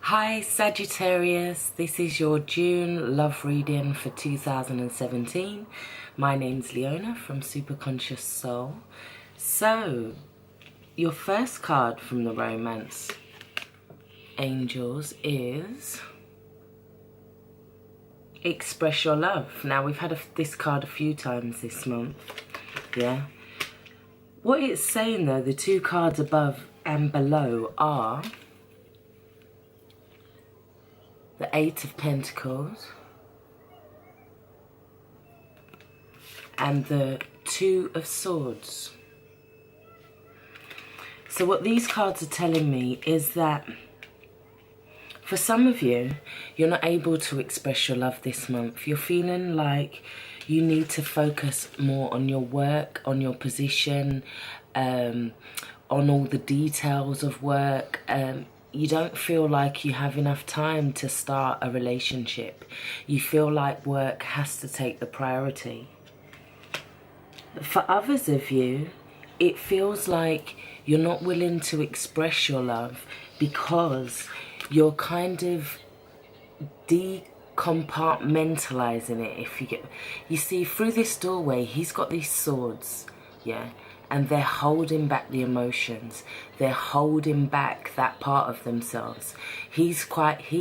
Hi Sagittarius, this is your June love reading for 2017. My name's Leona from Supra Conscioussoul. So, your first card from the Romance Angels is Express Your Love. Now, we've had this card a few times this month, yeah? What it's saying though, the two cards above and below are the Eight of Pentacles and the Two of Swords. So what these cards are telling me is that for some of you, you're not able to express your love this month. You're feeling like you need to focus more on your work, on your position, on all the details of work. You don't feel like you have enough time to start a relationship. You feel like work has to take the priority. For others of you, it feels like you're not willing to express your love because you're kind of decompartmentalizing it. You see, through this doorway, he's got these swords, yeah? And they're holding back the emotions. They're holding back that part of themselves. He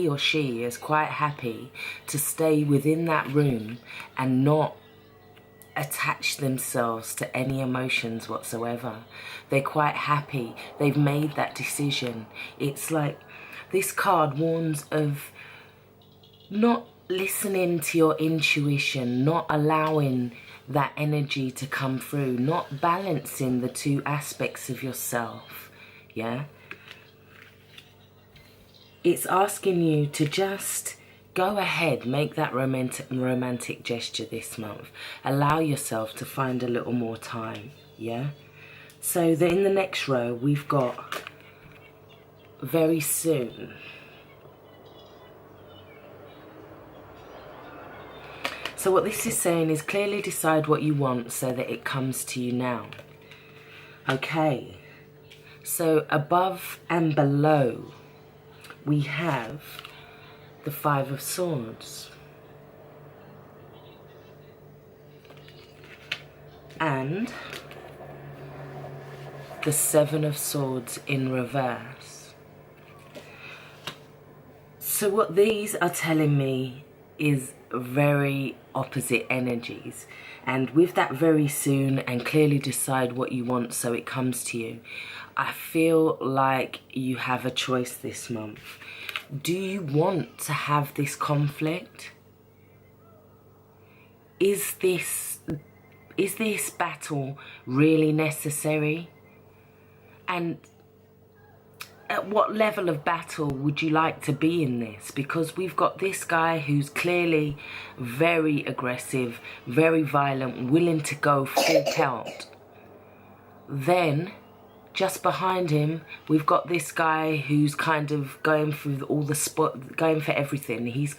or she is quite happy to stay within that room and not attach themselves to any emotions whatsoever. They're quite happy. They've made that decision. It's like this card warns of not listening to your intuition, not allowing that energy to come through, not balancing the two aspects of yourself, yeah? It's asking you to just go ahead, make that romantic gesture this month. Allow yourself to find a little more time, yeah? So in the next row, we've got very soon. So what this is saying is clearly decide what you want so that it comes to you now. Okay, so above and below we have the Five of Swords and the Seven of Swords in reverse. So what these are telling me is very opposite energies, and with that very soon and clearly decide what you want so it comes to you, I feel like you have a choice this month. Do you want to have this conflict? Is this battle really necessary? And at what level of battle would you like to be in this? Because we've got this guy who's clearly very aggressive, very violent, willing to go full pelt. Then, just behind him, we've got this guy who's kind of going through all the going for everything. He's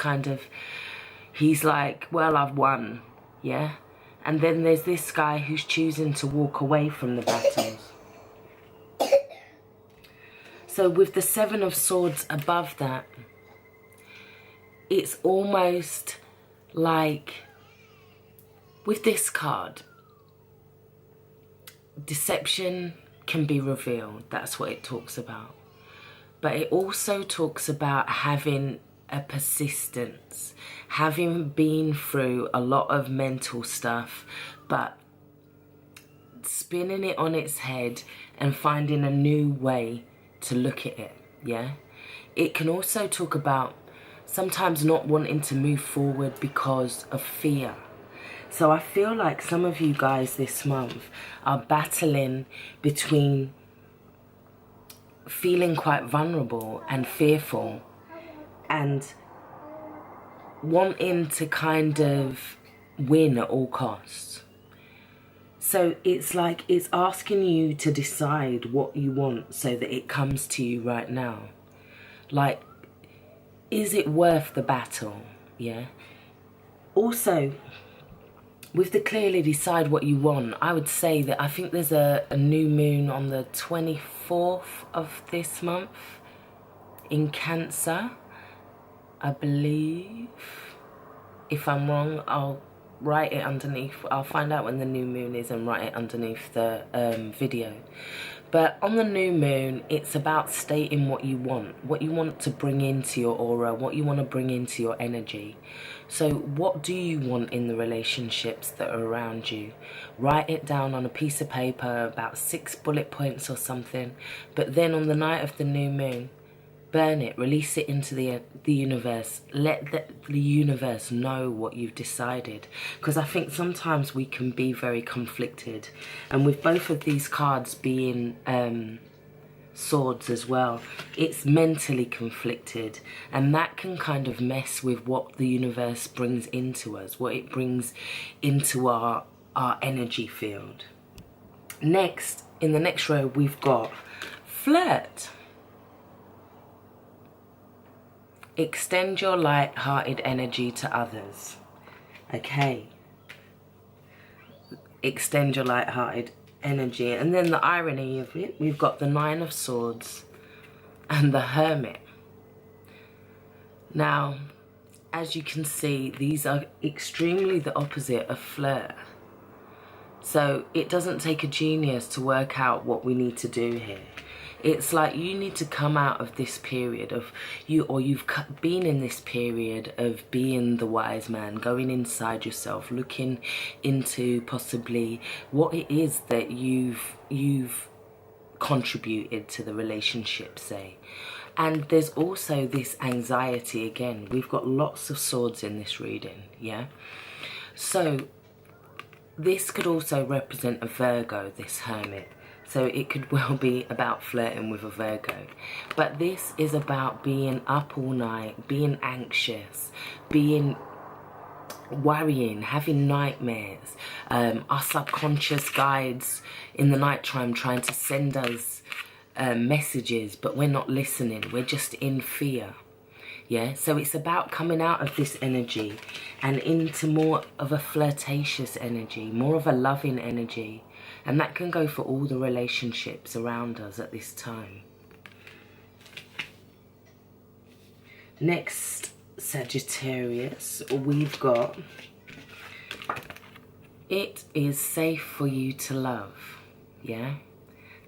like, well, I've won, yeah? And then there's this guy who's choosing to walk away from the battles. So with the Seven of Swords above that, it's almost like, with this card, deception can be revealed. That's what it talks about. But it also talks about having a persistence, having been through a lot of mental stuff, but spinning it on its head and finding a new way to look at it, yeah? It can also talk about sometimes not wanting to move forward because of fear. So I feel like some of you guys this month are battling between feeling quite vulnerable and fearful and wanting to kind of win at all costs. So it's like it's asking you to decide what you want so that it comes to you right now. Like, is it worth the battle? Yeah. Also, with the clearly decide what you want, I would say that I think there's a new moon on the 24th of this month. in Cancer, I believe. If I'm wrong, I'll write it underneath. I'll find out when the new moon is and write it underneath the video. But on the new moon, it's about stating what you want to bring into your aura, what you want to bring into your energy. So what do you want in the relationships that are around you? Write it down on a piece of paper, about 6 bullet points or something. But then on the night of the new moon, burn it, release it into the universe. Let the universe know what you've decided. Because I think sometimes we can be very conflicted. And with both of these cards being swords as well, it's mentally conflicted. And that can kind of mess with what the universe brings into us, what it brings into our energy field. Next, in the next row, we've got flirt. Extend your light-hearted energy to others. Okay. Extend your light-hearted energy. And then the irony of it, we've got the 9 of Swords and the Hermit. Now, as you can see, these are extremely the opposite of flirt. So it doesn't take a genius to work out what we need to do here. It's like you need to come out of this period of you've been in this period of being the wise man, going inside yourself, looking into possibly what it is that you've contributed to the relationship, say. And there's also this anxiety again. We've got lots of swords in this reading, yeah? So this could also represent a Virgo, this Hermit. So it could well be about flirting with a Virgo. But this is about being up all night, being anxious, worrying, having nightmares. Our subconscious guides in the nighttime trying to send us messages, but we're not listening. We're just in fear. Yeah, so it's about coming out of this energy and into more of a flirtatious energy, more of a loving energy. And that can go for all the relationships around us at this time. Next, Sagittarius, we've got, it is safe for you to love. Yeah?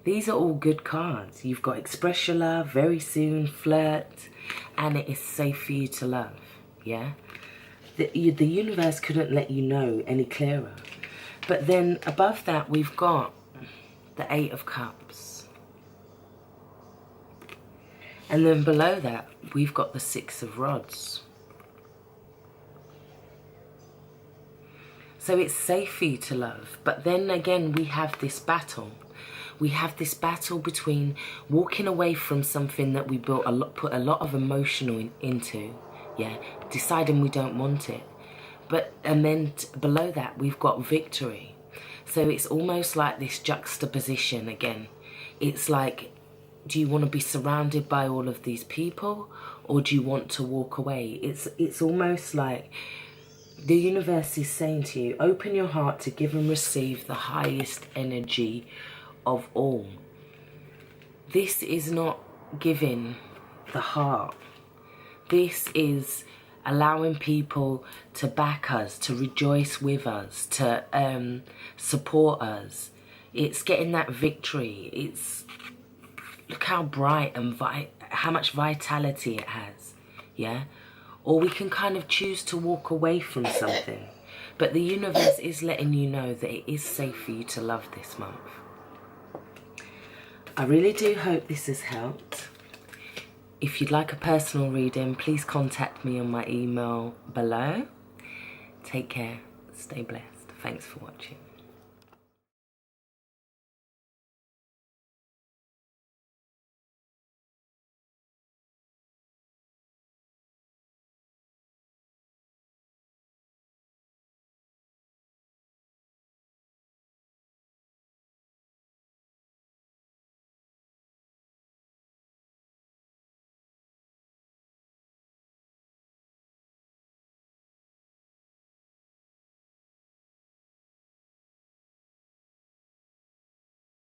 These are all good cards. You've got express your love, very soon, flirt, and it is safe for you to love. Yeah? The universe couldn't let you know any clearer. But then above that, we've got the 8 of Cups. And then below that, we've got the 6 of Rods. So it's safe for you to love. But then again, we have this battle. We have this battle between walking away from something that we put a lot of emotion into, yeah, deciding we don't want it. And then below that, we've got victory. So it's almost like this juxtaposition again. It's like, do you want to be surrounded by all of these people, or do you want to walk away? It's almost like the universe is saying to you, open your heart to give and receive the highest energy of all. This is not giving the heart. This is allowing people to back us, to rejoice with us, to support us. It's getting that victory. It's, look how bright and how much vitality it has, yeah? Or we can kind of choose to walk away from something. But the universe is letting you know that it is safe for you to love this month. I really do hope this has helped. If you'd like a personal reading, please contact me on my email below. Take care. Stay blessed. Thanks for watching.